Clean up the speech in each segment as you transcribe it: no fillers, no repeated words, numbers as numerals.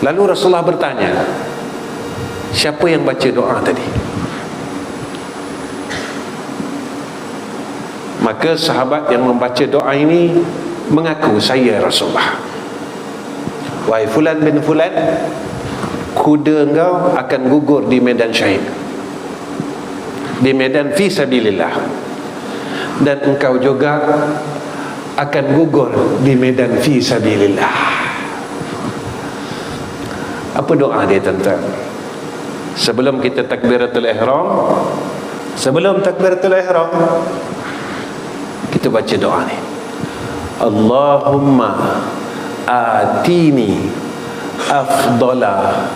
Lalu Rasulullah bertanya, siapa yang baca doa tadi? Maka sahabat yang membaca doa ini mengaku, saya Rasulullah. Wahai fulan bin fulan, kuda engkau akan gugur di medan syahid, di medan fi sabilillah, dan engkau juga akan gugur di medan fi sabilillah. Apa doa dia, tuan-tuan? Sebelum kita takbiratul ihram, sebelum takbiratul ihram, kita baca doa ni. Allahumma atini afdala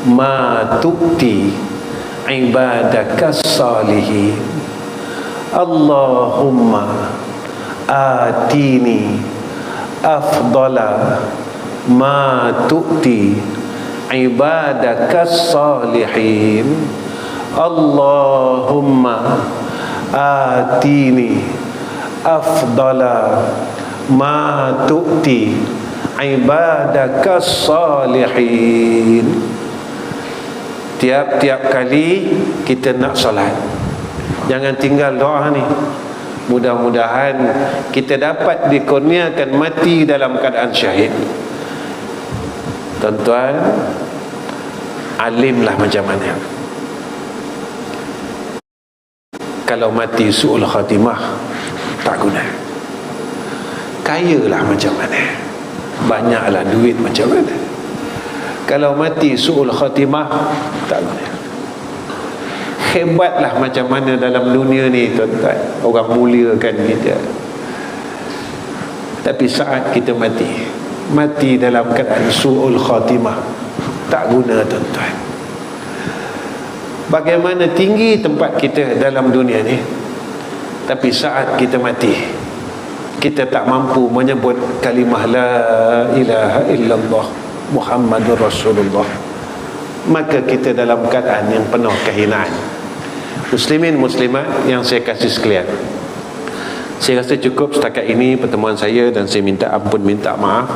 ma tu'ti ibadakas salihin. Allahumma atini afdala ma tu'ti ibadakas salihin. Allahumma atini afdala ma tu'ti ibadakas salihin. Tiap-tiap kali kita nak solat, jangan tinggal doa ni. Mudah-mudahan kita dapat dikurniakan mati dalam keadaan syahid. Tuan-tuan, alimlah macam mana. Kalau mati su'ul khatimah, tak guna. Kayalah macam mana, banyaklah duit macam mana, kalau mati su'ul khatimah, tak guna. Hebatlah macam mana dalam dunia ni, tuan-tuan, orang muliakan kita, tapi saat kita mati dalam keadaan su'ul khatimah, tak guna, tuan-tuan. Bagaimana tinggi tempat kita dalam dunia ni, tapi saat kita mati, kita tak mampu menyebut kalimah la ilaha illallah Muhammadur Rasulullah, maka kita dalam keadaan yang penuh kehinaan. Muslimin muslimat yang saya kasih sekalian, saya rasa cukup setakat ini pertemuan saya, dan saya minta ampun, minta maaf